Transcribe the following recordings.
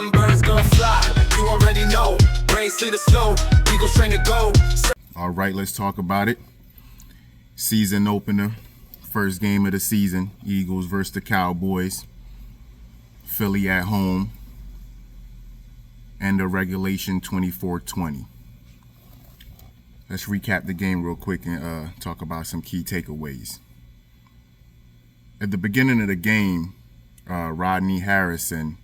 Them birds gonna fly, you already know. Rain, sleet, or snow, Eagles train to go. All right, let's talk about it. Season opener, first game of the season, Eagles versus the Cowboys. Philly at home. End of regulation 24-20. Let's recap the game real quick and talk about some key takeaways. At the beginning of the game, Rodney Harrison,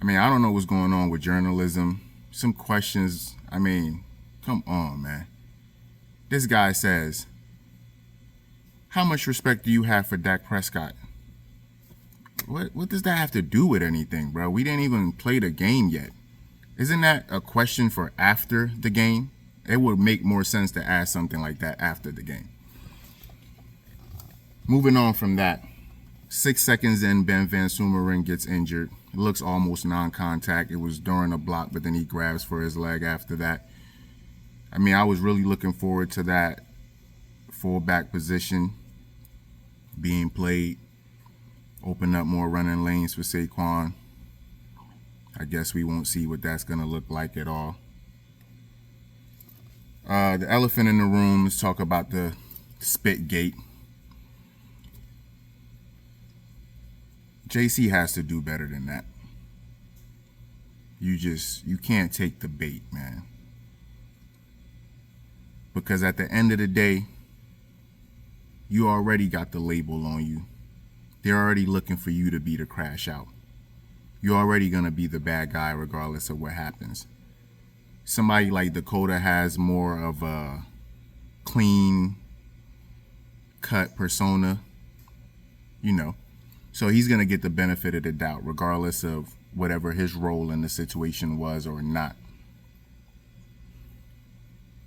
I don't know what's going on with journalism. Some questions, come on, man. This guy says, how much respect do you have for Dak Prescott? What does that have to do with anything, bro? We didn't even play the game yet. Isn't that a question for after the game? It would make more sense to ask something like that after the game. Moving on from that, 6 seconds in, Ben Van Sumeren gets injured. It looks almost non-contact. It was during a block, but then he grabs for his leg after that. I was really looking forward to that fullback position being played. Open up more running lanes for Saquon. I guess we won't see what that's going to look like at all. The elephant in the room, let's talk about the spit gate. JC has to do better than that. You can't take the bait, man. Because at the end of the day, you already got the label on you. They're already looking for you to be the crash out. You're already going to be the bad guy regardless of what happens. Somebody like Dakota has more of a clean cut persona, So he's going to get the benefit of the doubt regardless of whatever his role in the situation was or not.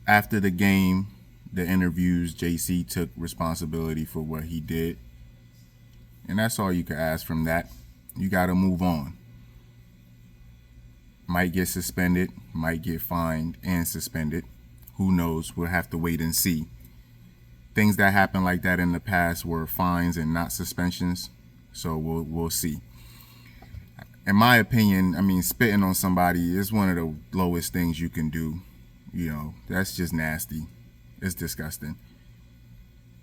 After the game, the interviews, JC took responsibility for what he did. And that's all you can ask from that. You got to move on. Might get suspended, might get fined and suspended. Who knows? We'll have to wait and see. Things that happened like that in the past were fines and not suspensions. So we'll see. In my opinion, spitting on somebody is one of the lowest things you can do. That's just nasty. It's disgusting.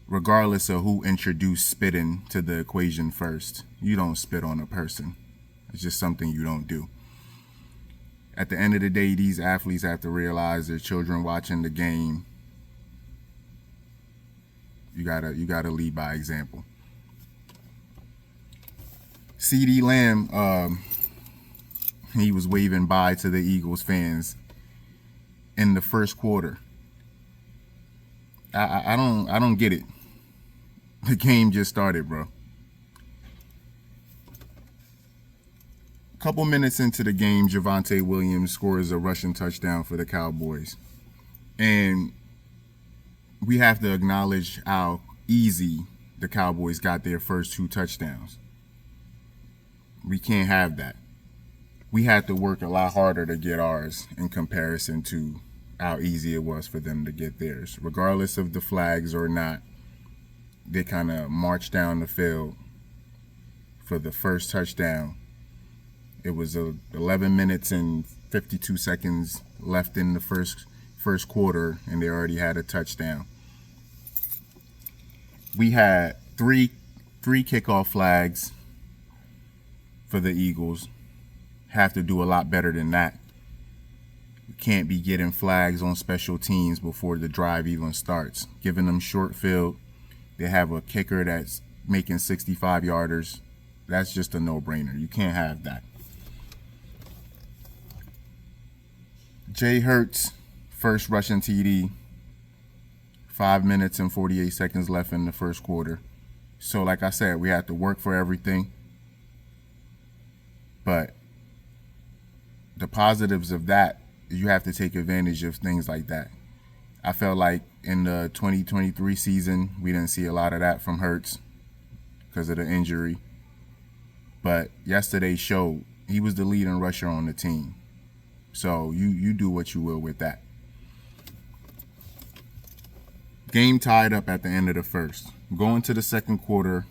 Regardless of who introduced spitting to the equation first, you don't spit on a person. It's just something you don't do. At the end of the day, these athletes have to realize their children watching the game. You gotta lead by example. CeeDee Lamb, he was waving bye to the Eagles fans in the first quarter. I don't get it. The game just started, bro. A couple minutes into the game, Javonte Williams scores a rushing touchdown for the Cowboys. And we have to acknowledge how easy the Cowboys got their first 2 touchdowns. We can't have that. We had to work a lot harder to get ours in comparison to how easy it was for them to get theirs. Regardless of the flags or not, they kind of marched down the field for the first touchdown. It was 11 minutes and 52 seconds left in the first quarter, and they already had a touchdown. We had three kickoff flags for the Eagles. Have to do a lot better than that. We can't be getting flags on special teams before the drive even starts. Giving them short field. They have a kicker that's making 65-yarders. That's just a no-brainer. You can't have that. Jalen Hurts, first rushing TD. 5 minutes and 48 seconds left in the first quarter. So like I said, we have to work for everything. But the positives of that, you have to take advantage of things like that. I felt like in the 2023 season, we didn't see a lot of that from Hurts because of the injury. But yesterday showed he was the leading rusher on the team. So you do what you will with that. Game tied up at the end of the first. Going to the second quarter,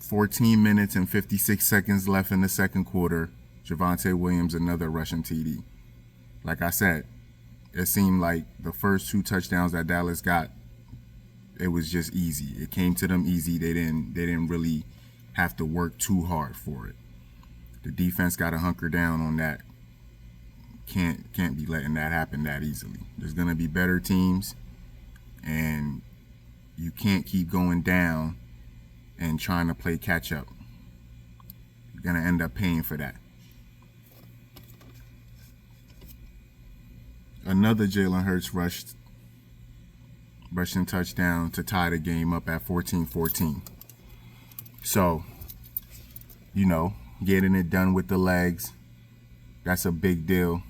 14 minutes and 56 seconds left in the second quarter. Javonte Williams, another rushing TD. Like I said, it seemed like the first 2 touchdowns that Dallas got, it was just easy. It came to them easy. They didn't really have to work too hard for it. The defense got to hunker down on that. Can't be letting that happen that easily. There's going to be better teams, and you can't keep going down and trying to play catch up. You're going to end up paying for that. Another Jalen Hurts rushing touchdown to tie the game up at 14-14. So, getting it done with the legs, that's a big deal.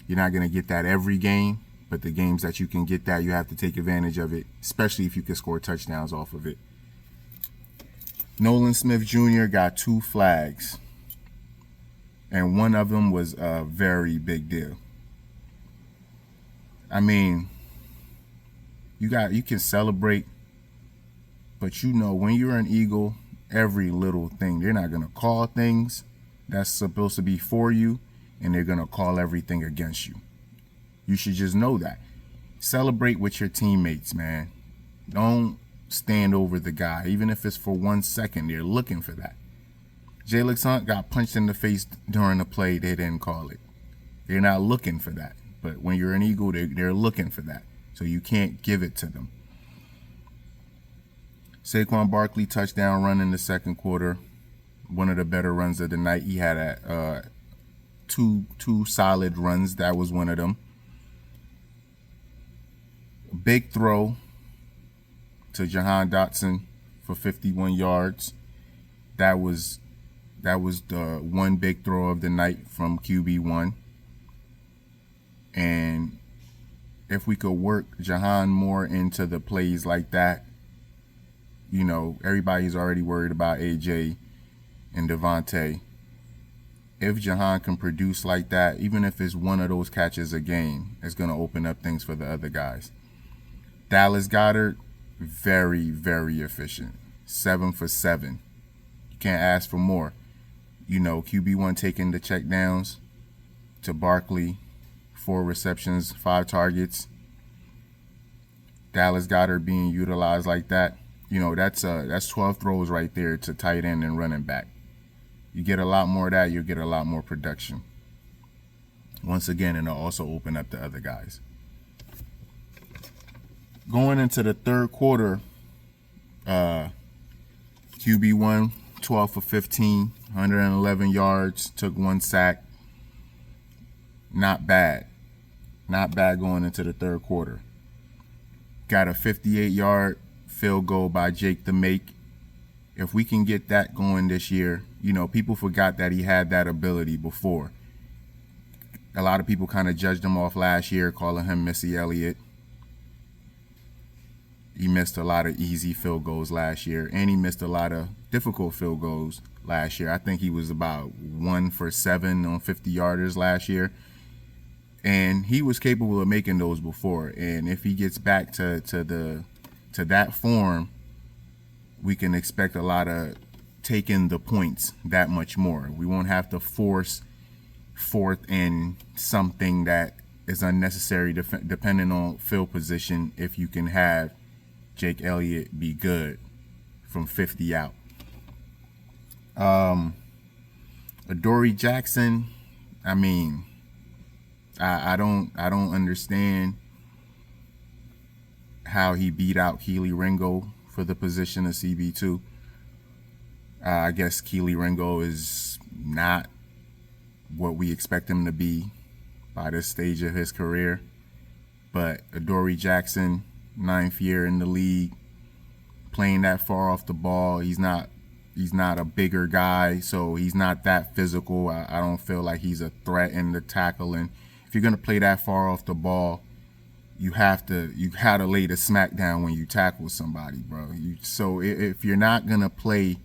You're not going to get that every game, but the games that you can get that, you have to take advantage of it, especially if you can score touchdowns off of it. Nolan Smith Jr. got 2 flags, and one of them was a very big deal. I mean, you can celebrate, but when you're an Eagle, every little thing, they're not going to call things that's supposed to be for you, and they're going to call everything against you. You should just know that. Celebrate with your teammates, man. Don't stand over the guy, even if it's for 1 second. They're looking for that. Jalen Hurts got punched in the face during the play. They didn't call it. They're not looking for that. But when you're an Eagle, they're looking for that. So you can't give it to them. Saquon Barkley touchdown run in the second quarter. One of the better runs of the night. He had two solid runs. That was one of them. Big throw to Jahan Dotson for 51 yards. That was the one big throw of the night from QB1. And if we could work Jahan more into the plays like that, everybody's already worried about AJ and Devontae. If Jahan can produce like that, even if it's one of those catches a game, it's going to open up things for the other guys. Dallas Goedert, very, very efficient. 7 for 7. You can't ask for more. QB1 taking the check downs to Barkley. 4 receptions, 5 targets. Dallas Goedert being utilized like that. That's 12 throws right there to tight end and running back. You get a lot more of that, you'll get a lot more production. Once again, and it'll also open up the other guys. Going into the third quarter, QB1, 12 for 15, 111 yards, took 1 sack. Not bad. Not bad going into the third quarter. Got a 58-yard field goal by Jake the Make. If we can get that going this year, people forgot that he had that ability before. A lot of people kind of judged him off last year, calling him Missy Elliott. He missed a lot of easy field goals last year, and he missed a lot of difficult field goals last year. I think he was about 1 for 7 on 50-yarders last year. And he was capable of making those before. And if he gets back to that form, we can expect a lot of taking the points that much more. We won't have to force 4th and something that is unnecessary depending on field position if you can have Jake Elliott be good from 50 out. Adoree Jackson, I don't understand how he beat out Kelee Ringo for the position of CB2. I guess Kelee Ringo is not what we expect him to be by this stage of his career. But Adoree Jackson, 9th year in the league, playing that far off the ball. He's not a bigger guy, so he's not that physical. I don't feel like he's a threat in the tackling. If you're gonna play that far off the ball, you have to lay the smack down when you tackle somebody, bro. So if you're not gonna play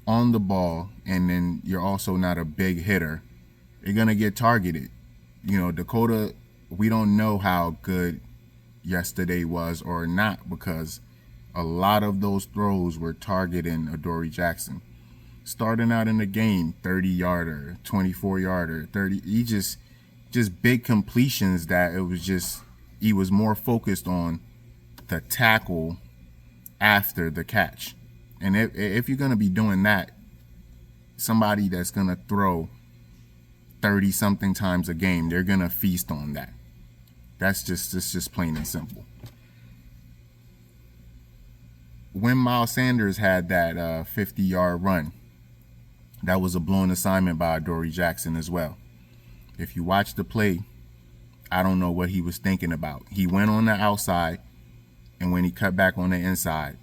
on the ball and then you're also not a big hitter, you're gonna get targeted. We don't know how good yesterday was or not, because A lot of those throws were targeting Adoree Jackson. Starting out in the game, 30-yarder, 24-yarder, 30. He just big completions that it was just he was more focused on the tackle after the catch. And if you're gonna be doing that, somebody that's gonna throw 30 something times a game, they're gonna feast on that. That's just plain and simple. When Miles Sanders had that 50-yard run, that was a blown assignment by Adoree Jackson as well. If you watch the play, I don't know what he was thinking about. He went on the outside, and when he cut back on the inside,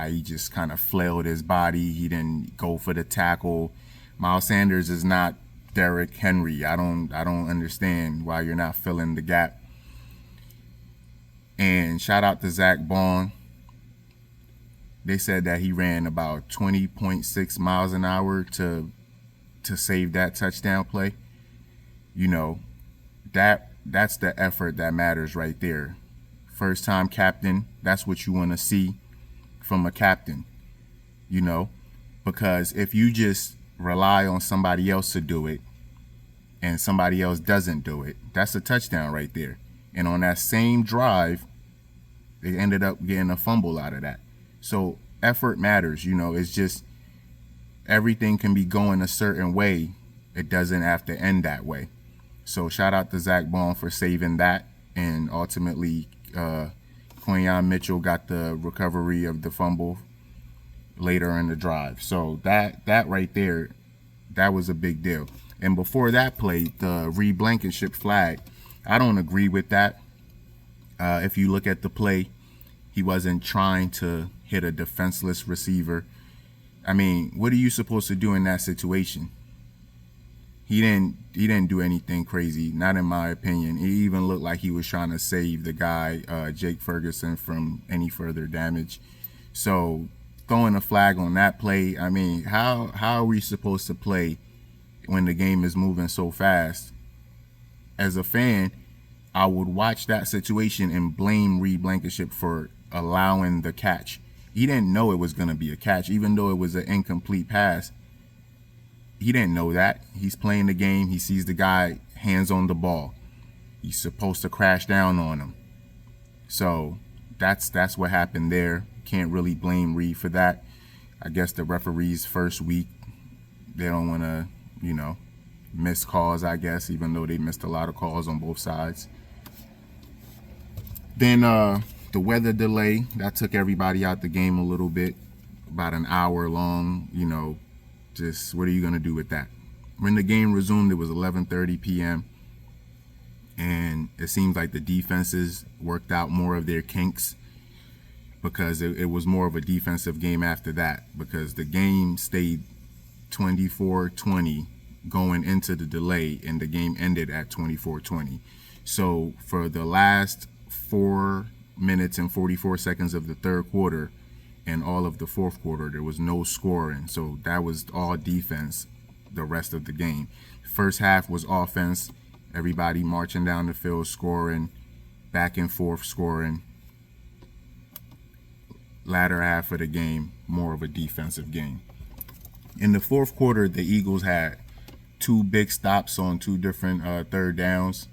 he just kind of flailed his body. He didn't go for the tackle. Miles Sanders is not Derrick Henry. I don't understand why you're not filling the gap. And shout out to Zach Bond. They said that he ran about 20.6 miles an hour to save that touchdown play. You know, that's the effort that matters right there. First time captain, that's what you want to see from a captain, you know, because if you just rely on somebody else to do it and somebody else doesn't do it, that's a touchdown right there. And on that same drive, they ended up getting a fumble out of that. So effort matters, you know. It's just everything can be going a certain way. It doesn't have to end that way. So shout out to Zach Bond for saving that. And ultimately, Quinyon Mitchell got the recovery of the fumble later in the drive. So that right there, that was a big deal. And before that play, the Reed Blankenship flag, I don't agree with that. If you look at the play, he wasn't trying to hit a defenseless receiver. I mean, what are you supposed to do in that situation? He didn't do anything crazy, not in my opinion. He even looked like he was trying to save the guy, Jake Ferguson, from any further damage. So throwing a flag on that play, I mean, how are we supposed to play when the game is moving so fast? As a fan, I would watch that situation and blame Reed Blankenship for allowing the catch. He didn't know it was going to be a catch, even though it was an incomplete pass. He didn't know that. He's playing the game. He sees the guy hands on the ball. He's supposed to crash down on him. So that's what happened there. Can't really blame Reed for that. I guess the referees first week, they don't want to, you know, miss calls, I guess, even though they missed a lot of calls on both sides. Then the weather delay, that took everybody out the game a little bit, about an hour long, you know, just what are you going to do with that? When the game resumed, it was 11:30 p.m. and it seems like the defenses worked out more of their kinks because it was more of a defensive game after that, because the game stayed 24-20 going into the delay and the game ended at 24-20. So for the last 4 minutes and 44 seconds of the third quarter and all of the fourth quarter, there was no scoring. So that was all defense the rest of the game. First half was offense, everybody marching down the field, scoring, back and forth scoring. Latter half of the game, more of a defensive game. In the fourth quarter, the Eagles had 2 big stops on 2 different third downs.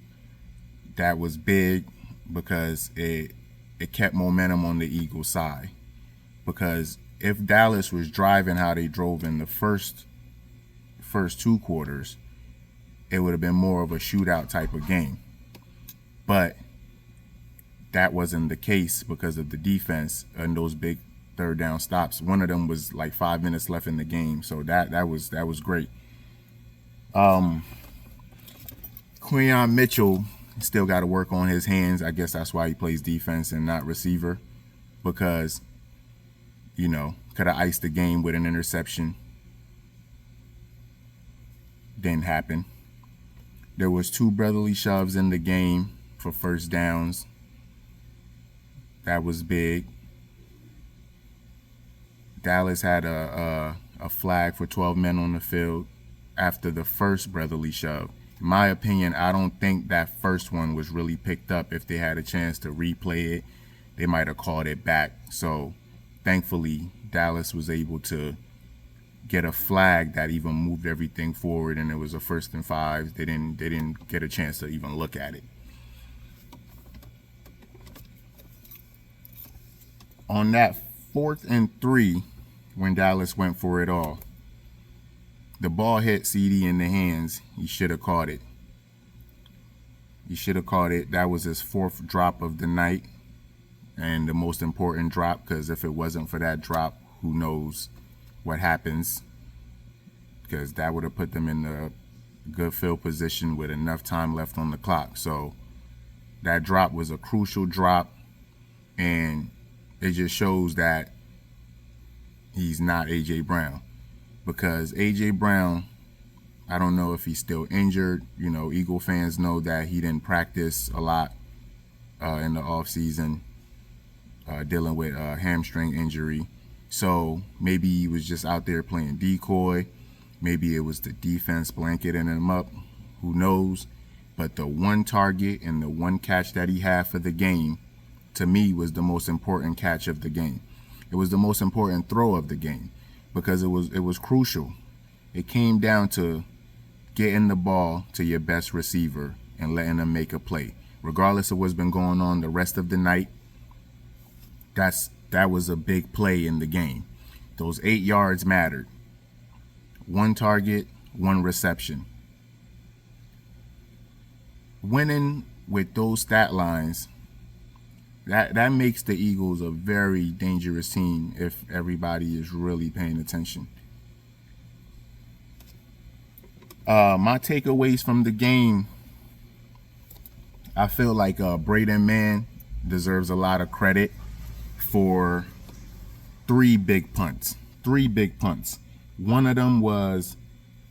That was big because it kept momentum on the Eagles' side. Because if Dallas was driving how they drove in the first 2 quarters, it would have been more of a shootout type of game. But that wasn't the case because of the defense and those big third down stops. One of them was like 5 minutes left in the game, so that was great. Quinyon Mitchell still got to work on his hands. I guess that's why he plays defense and not receiver, because, you know, could have iced the game with an interception. Didn't happen. There was 2 brotherly shoves in the game for first downs. That was big. Dallas had a flag for 12 men on the field after the first brotherly shove. In my opinion, I don't think that first one was really picked up. If they had a chance to replay it, they might have called it back. So thankfully, Dallas was able to get a flag that even moved everything forward, and it was a 1st and 5. They didn't get a chance to even look at it. On that 4th and 3, when Dallas went for it all, the ball hit CD in the hands. He should have caught it. That was his 4th drop of the night, and the most important drop, because if it wasn't for that drop, who knows what happens, because that would have put them in a good field position with enough time left on the clock. So that drop was a crucial drop, and it just shows that he's not A.J. Brown, because A.J. Brown, I don't know if he's still injured. Eagle fans know that he didn't practice a lot in the offseason, dealing with a hamstring injury. So maybe he was just out there playing decoy. Maybe it was the defense blanketing him up. Who knows? But the one target and the one catch that he had for the game, to me, was the most important catch of the game. It was the most important throw of the game, because it was crucial. It came down to getting the ball to your best receiver and letting him make a play. Regardless of what's been going on the rest of the night, that was a big play in the game. Those 8 yards mattered. 1 target, 1 reception. Winning with those stat lines, that makes the Eagles a very dangerous team if everybody is really paying attention. My takeaways from the game, I feel like Braden Mann deserves a lot of credit for 3 big punts. One of them was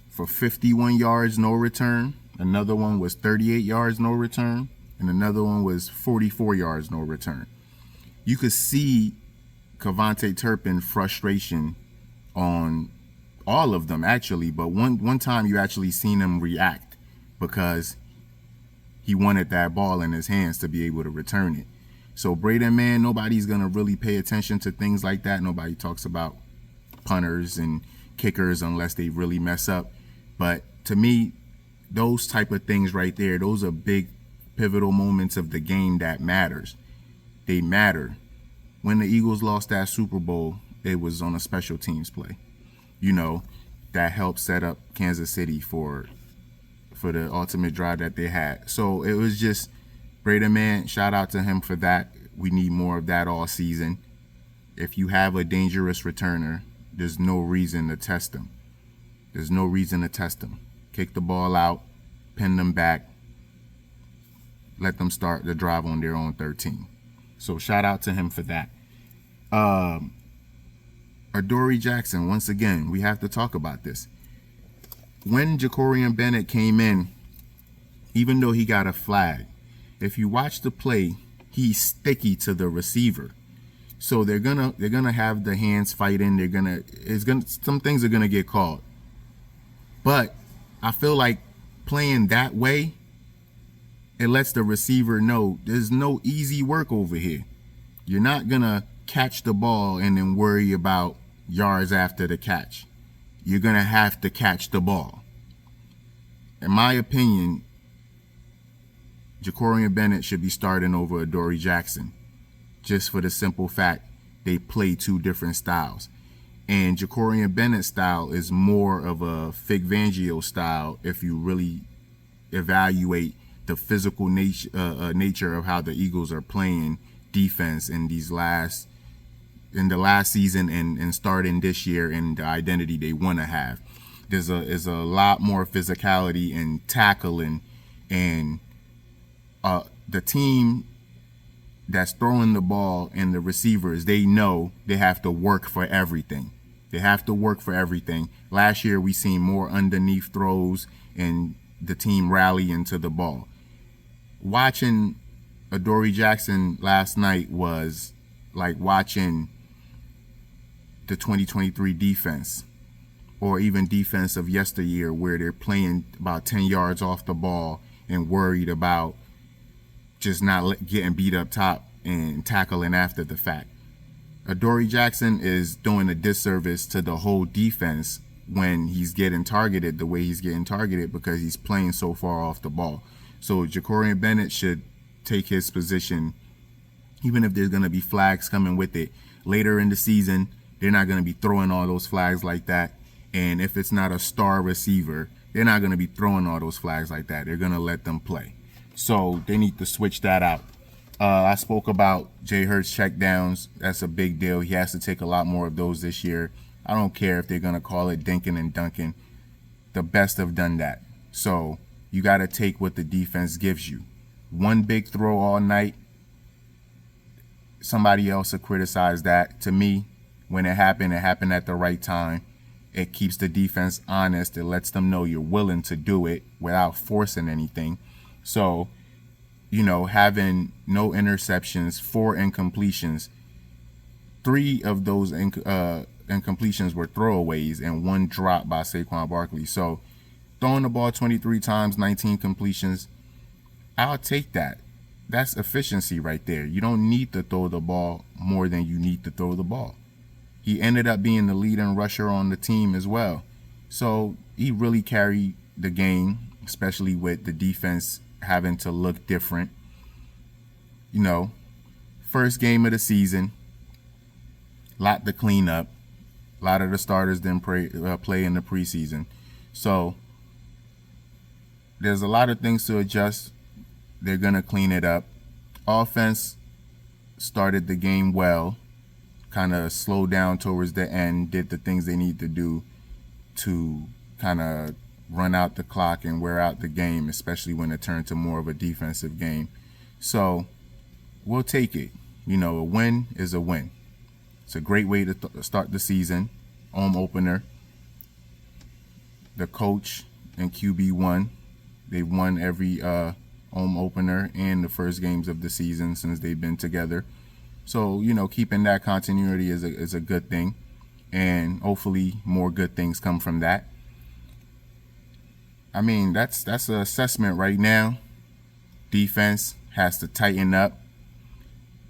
for 51 yards, no return. Another one was 38 yards, no return. And another one was 44 yards, no return. You could see Kevontae Turpin frustration on all of them, actually. But one time you actually seen him react, because he wanted that ball in his hands to be able to return it. So Braden Mann, nobody's going to really pay attention to things like that. Nobody talks about punters and kickers unless they really mess up. But to me, those type of things right there, those are big pivotal moments of the game that matters. They matter. When the Eagles lost that Super Bowl, it was on a special teams play. That helped set up Kansas City for the ultimate drive that they had. So it was just Braden Mann, shout out to him for that. We need more of that all season. If you have a dangerous returner, there's no reason to test him. Kick the ball out, pin them back, let them start the drive on their own 13. So shout out to him for that. Adoree Jackson, once again, we have to talk about this. When Jacorian Bennett came in, even though he got a flag, if you watch the play, he's sticky to the receiver. So they're gonna have the hands fighting. Some things are gonna get called. But I feel like playing that way, it lets the receiver know there's no easy work over here. You're not gonna catch the ball and then worry about yards after the catch. You're gonna have to catch the ball. In my opinion, Jacorian Bennett should be starting over Adoree Jackson, just for the simple fact they play 2 different styles. And Jacorian Bennett's style is more of a Vic Fangio style if you really evaluate the physical nature of how the Eagles are playing defense in the last season and starting this year, and the identity they want to have. There's a lot more physicality and tackling, and the team that's throwing the ball and the receivers, they know they have to work for everything. Last year we seen more underneath throws and the team rally into the ball. Watching Adoree Jackson last night was like watching the 2023 defense, or even defense of yesteryear, where they're playing about 10 yards off the ball and worried about just not getting beat up top and tackling after the fact. Adoree Jackson is doing a disservice to the whole defense when he's getting targeted the way he's getting targeted because he's playing so far off the ball. So Jacorian Bennett should take his position, even if there's going to be flags coming with it. Later in the season, they're not going to be throwing all those flags like that. And if it's not a star receiver, they're not going to be throwing all those flags like that. They're going to let them play. So they need to switch that out. I spoke about Jalen Hurts checkdowns. That's a big deal. He has to take a lot more of those this year. I don't care if they're going to call it dinking and dunking. The best have done that. So you got to take what the defense gives you. One big throw all night, somebody else will criticize that. To me, when it happened at the right time. It keeps the defense honest. It lets them know you're willing to do it without forcing anything. So, having no interceptions, 4 incompletions, 3 of those incompletions were throwaways and 1 drop by Saquon Barkley. So, throwing the ball 23 times, 19 completions, I'll take that. That's efficiency right there. You don't need to throw the ball more than you need to throw the ball. He ended up being the leading rusher on the team as well. So he really carried the game, especially with the defense having to look different. First game of the season, lot to clean up. A lot of the starters didn't play in the preseason. So there's a lot of things to adjust. They're going to clean it up. Offense started the game well. Kind of slowed down towards the end, did the things they need to do to kind of run out the clock and wear out the game, especially when it turned to more of a defensive game. So we'll take it. A win is a win. It's a great way to start the season. Home opener. The coach and QB won. They've won every home opener and the first games of the season since they've been together. So, keeping that continuity is a good thing, and hopefully more good things come from that. I mean, that's an assessment right now. Defense has to tighten up.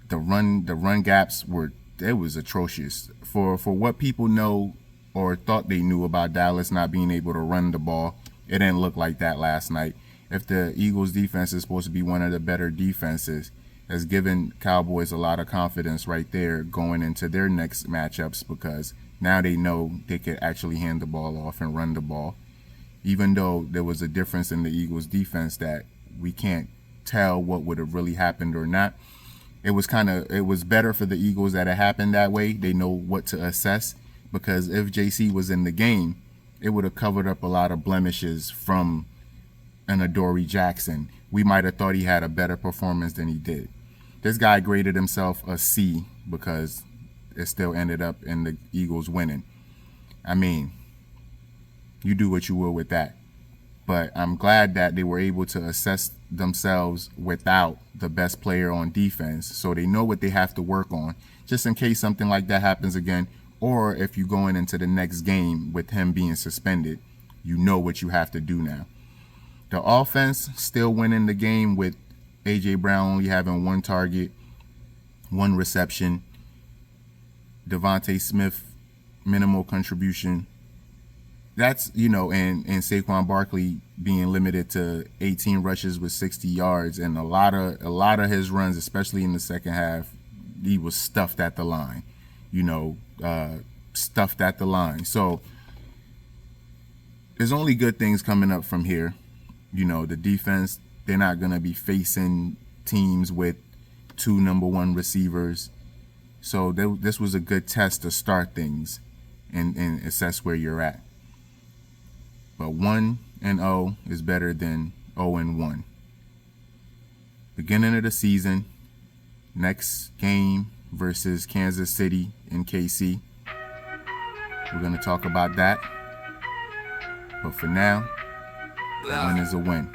The run gaps was atrocious. For what people know or thought they knew about Dallas not being able to run the ball, it didn't look like that last night. If the Eagles defense is supposed to be one of the better defenses, has given Cowboys a lot of confidence right there going into their next matchups because now they know they could actually hand the ball off and run the ball. Even though there was a difference in the Eagles defense that we can't tell what would have really happened or not. It was better for the Eagles that it happened that way. They know what to assess because if JC was in the game, it would have covered up a lot of blemishes from an Adoree Jackson. We might have thought he had a better performance than he did. This guy graded himself a C because it still ended up in the Eagles winning. I mean, you do what you will with that. But I'm glad that they were able to assess themselves without the best player on defense so they know what they have to work on just in case something like that happens again, or if you're going into the next game with him being suspended, you know what you have to do now. The offense still winning the game with A.J. Brown only having 1 target, 1 reception. Devontae Smith, minimal contribution. That's, and Saquon Barkley being limited to 18 rushes with 60 yards. And a lot of his runs, especially in the second half, he was stuffed at the line. Stuffed at the line. So there's only good things coming up from here. The defense, they're not going to be facing teams with 2 number 1 receivers. So this was a good test to start things and assess where you're at. But 1-0 is better than 0-1. Beginning of the season, next game versus Kansas City in KC. We're going to talk about that. But for now, a win is a win.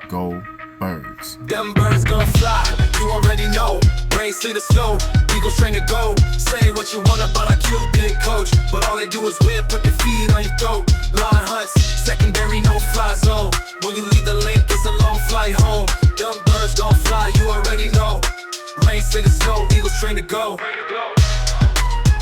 Go Birds. Them birds gon' fly, you already know. Brains to the snow, Eagles train to go. Say what you want about a cute big coach, but all they do is whip, put their feet on your throat. Line hunts, secondary, no fly zone. When you leave the link, it's a long flight home. Them birds gon' fly, you already know. Brains to the snow, Eagles train to go.